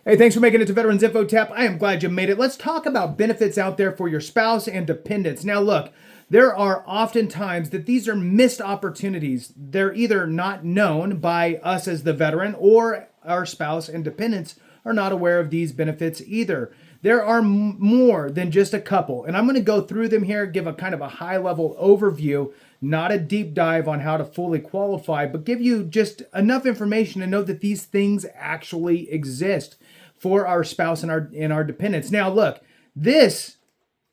Hey, thanks for making it to Veterans Info Tap. I am glad you made it. Let's talk about benefits out there for your spouse and dependents. Now, look, there are often times that these are missed opportunities. They're either not known by us as the veteran, or our spouse and dependents are not aware of these benefits either. There are more than just a couple, and I'm going to go through them here, give a kind of a high-level overview, not a deep dive on how to fully qualify, but give you just enough information to know that these things actually exist for our spouse and our dependents. Now, look, this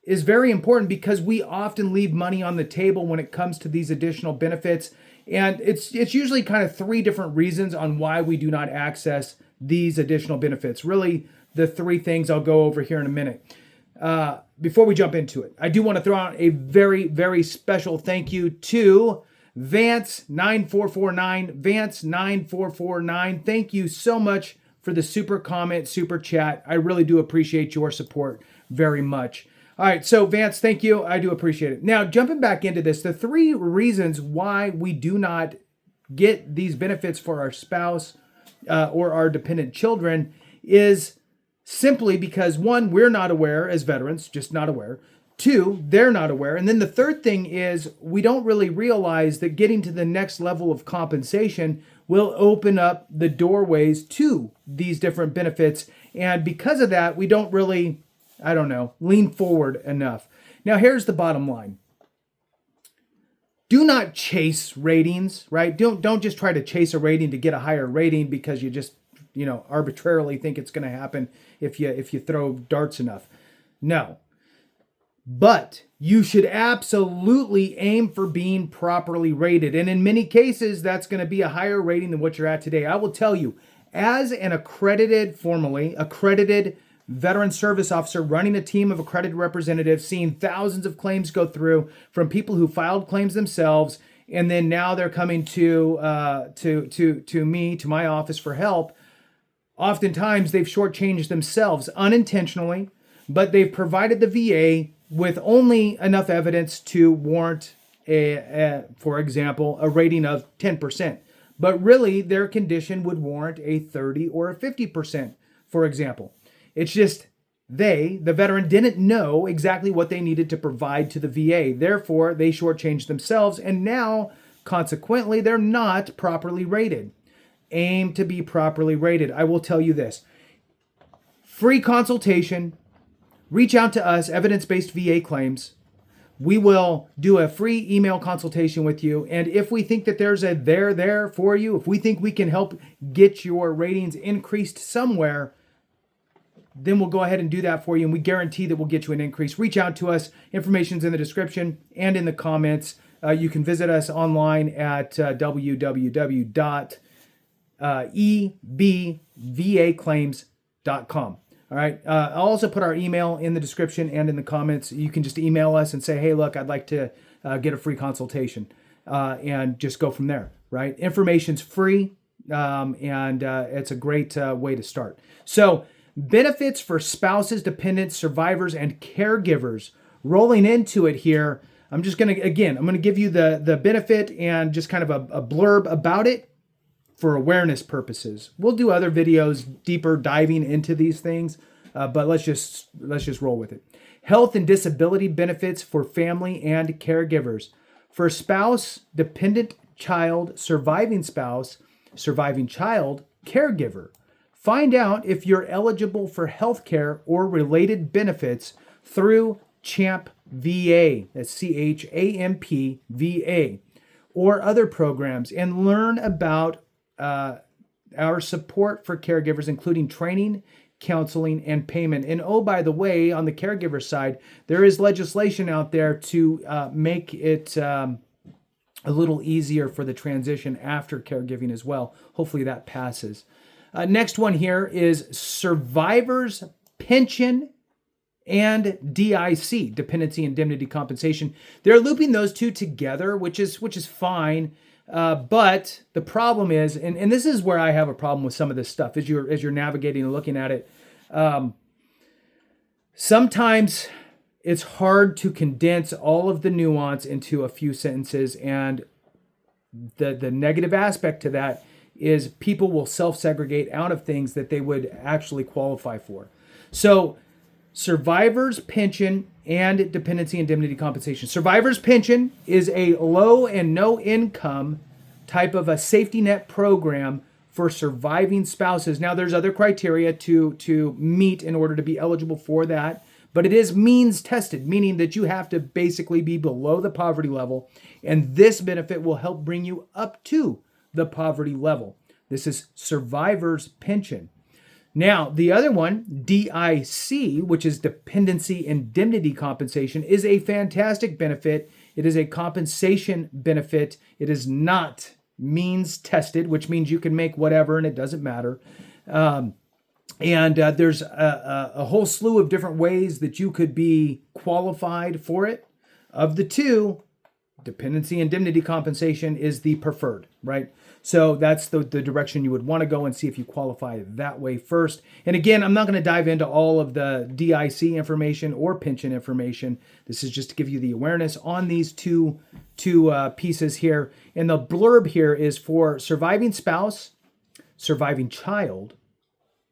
is very important because we often leave money on the table when it comes to these additional benefits, and it's usually kind of three different reasons on why we do not access these additional benefits. Really, the three things I'll go over here in a minute. Before we jump into it, I do want to throw out a very, very special thank you to Vance9449. Vance9449, thank you so much for the super comment, super chat. I really do appreciate your support very much. All right, so Vance, thank you. I do appreciate it. Now, jumping back into this, the three reasons why we do not get these benefits for our spouse or our dependent children is simply because, one, we're not aware as veterans, just not aware. Two, they're not aware. And then the third thing is we don't really realize that getting to the next level of compensation will open up the doorways to these different benefits. And because of that, we don't really, lean forward enough. Now, here's the bottom line. Do not chase ratings, right? Don't just try to chase a rating to get a higher rating because you just, arbitrarily think it's going to happen if you throw darts enough. No. But you should absolutely aim for being properly rated. And in many cases, that's going to be a higher rating than what you're at today. I will tell you, as an formally accredited veteran service officer running a team of accredited representatives, seeing thousands of claims go through from people who filed claims themselves, and then now they're coming to me, to my office for help. Oftentimes, they've shortchanged themselves unintentionally, but they've provided the VA with only enough evidence to warrant, for example, a rating of 10%. But really, their condition would warrant a 30 or a 50%, for example. It's just the veteran, didn't know exactly what they needed to provide to the VA. Therefore, they shortchanged themselves, and now, consequently, they're not properly rated. Aim to be properly rated. I will tell you this. Free consultation. Reach out to us, evidence-based VA claims. We will do a free email consultation with you. And if we think that there's a there for you, if we think we can help get your ratings increased somewhere, then we'll go ahead and do that for you. And we guarantee that we'll get you an increase. Reach out to us. Information's in the description and in the comments. You can visit us online at www.ebvaclaims.com. All right. I'll also put our email in the description and in the comments. You can just email us and say, hey, look, I'd like to get a free consultation and just go from there. Right. Information's free and it's a great way to start. So benefits for spouses, dependents, survivors, and caregivers. Rolling into it here, I'm going to give you the benefit and just kind of a blurb about it for awareness purposes. We'll do other videos deeper diving into these things, but let's just roll with it. Health and disability benefits for family and caregivers. For spouse, dependent child, surviving spouse, surviving child, caregiver. Find out if you're eligible for health care or related benefits through CHAMP VA, that's CHAMP VA, or other programs, and learn about our support for caregivers, including training, counseling, and payment. And oh, by the way, on the caregiver side, there is legislation out there to make it a little easier for the transition after caregiving as well. Hopefully that passes. Next one here is survivors pension and DIC, dependency indemnity compensation. They're looping those two together, which is fine. But the problem is, and this is where I have a problem with some of this stuff as you're navigating and looking at it. Sometimes it's hard to condense all of the nuance into a few sentences, and the negative aspect to that is people will self-segregate out of things that they would actually qualify for. So survivor's pension and dependency indemnity compensation. Survivor's pension is a low and no income type of a safety net program for surviving spouses. Now, there's other criteria to meet in order to be eligible for that, but it is means tested, meaning that you have to basically be below the poverty level, and this benefit will help bring you up to the poverty level. This is survivor's pension. Now, the other one, DIC, which is dependency indemnity compensation, is a fantastic benefit. It is a compensation benefit. It is not means tested, which means you can make whatever and it doesn't matter. There's a whole slew of different ways that you could be qualified for it. Of the two, dependency indemnity compensation is the preferred, right? So that's the direction you would want to go and see if you qualify that way first. And again, I'm not going to dive into all of the DIC information or pension information. This is just to give you the awareness on these two pieces here. And the blurb here is for surviving spouse, surviving child,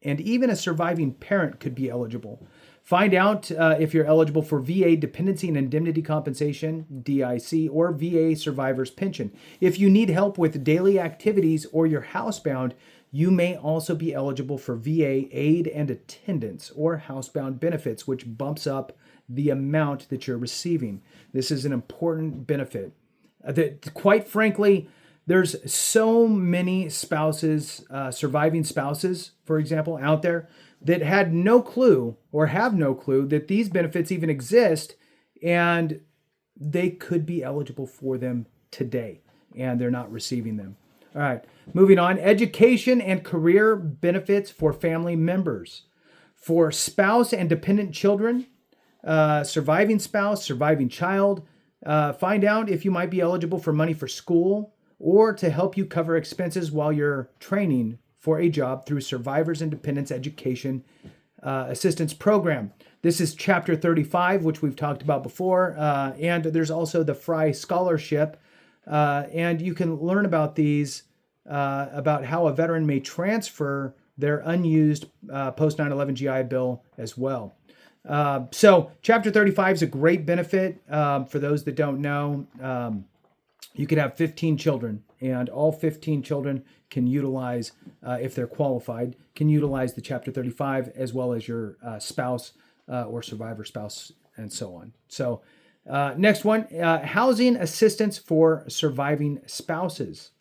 and even a surviving parent could be eligible. Find out if you're eligible for VA dependency and indemnity compensation, DIC, or VA survivor's pension. If you need help with daily activities or you're housebound, you may also be eligible for VA aid and attendance or housebound benefits, which bumps up the amount that you're receiving. This is an important benefit. Quite frankly, there's so many spouses, surviving spouses, for example, out there that had no clue or have no clue that these benefits even exist, and they could be eligible for them today, and they're not receiving them. All right, moving on. Education and career benefits for family members. For spouse and dependent children, surviving spouse, surviving child, find out if you might be eligible for money for school or to help you cover expenses while you're training for a job through Survivors and Dependents Education Assistance Program. This is Chapter 35, which we've talked about before, and there's also the Fry Scholarship, and you can learn about these, about how a veteran may transfer their unused post 9/11 GI Bill as well. So Chapter 35 is a great benefit for those that don't know. You could have 15 children, and all 15 children can utilize, if they're qualified, can utilize the Chapter 35 as well as your spouse or survivor spouse and so on. So next one, housing assistance for surviving spouses.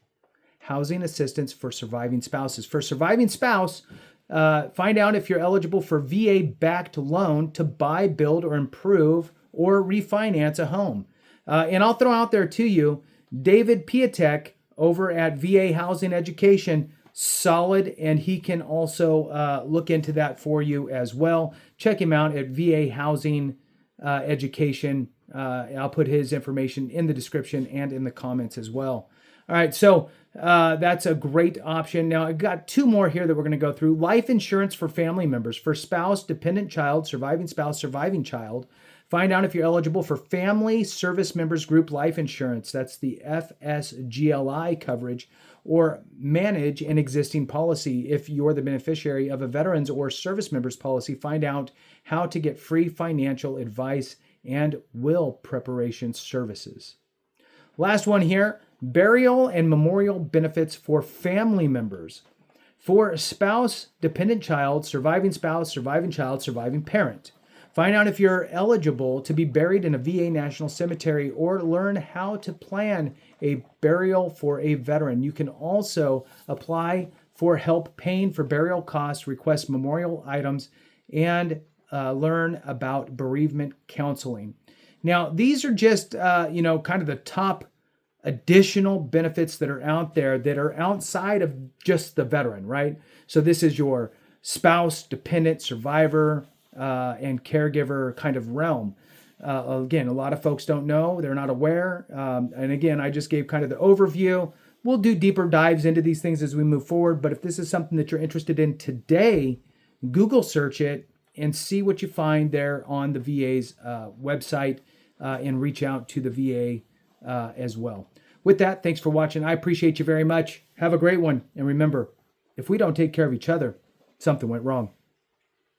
Housing assistance for surviving spouses. For surviving spouse, find out if you're eligible for VA-backed loan to buy, build, or improve or refinance a home. And I'll throw out there to you, David Piatek over at VA Housing Education, solid, and he can also look into that for you as well. Check him out at VA Housing Education. I'll put his information in the description and in the comments as well. All right, so that's a great option. Now, I've got two more here that we're going to go through. Life insurance for family members. For spouse, dependent child, surviving spouse, surviving child. Find out if you're eligible for Family Service Members Group Life Insurance. That's the FSGLI coverage, or manage an existing policy. If you're the beneficiary of a veterans or service members policy, find out how to get free financial advice and will preparation services. Last one here, burial and memorial benefits for family members. For spouse, dependent child, surviving spouse, surviving child, surviving parent. Find out if you're eligible to be buried in a VA National Cemetery or learn how to plan a burial for a veteran. You can also apply for help paying for burial costs, request memorial items, and learn about bereavement counseling. Now, these are just, kind of the top additional benefits that are out there that are outside of just the veteran, right? So this is your spouse, dependent, survivor, and caregiver kind of realm. Again, a lot of folks don't know, they're not aware. And again, I just gave kind of the overview. We'll do deeper dives into these things as we move forward. But if this is something that you're interested in today, Google search it and see what you find there on the VA's website, and reach out to the VA as well. with that, thanks for watching. I appreciate you very much. Have a great one. And remember, if we don't take care of each other, something went wrong.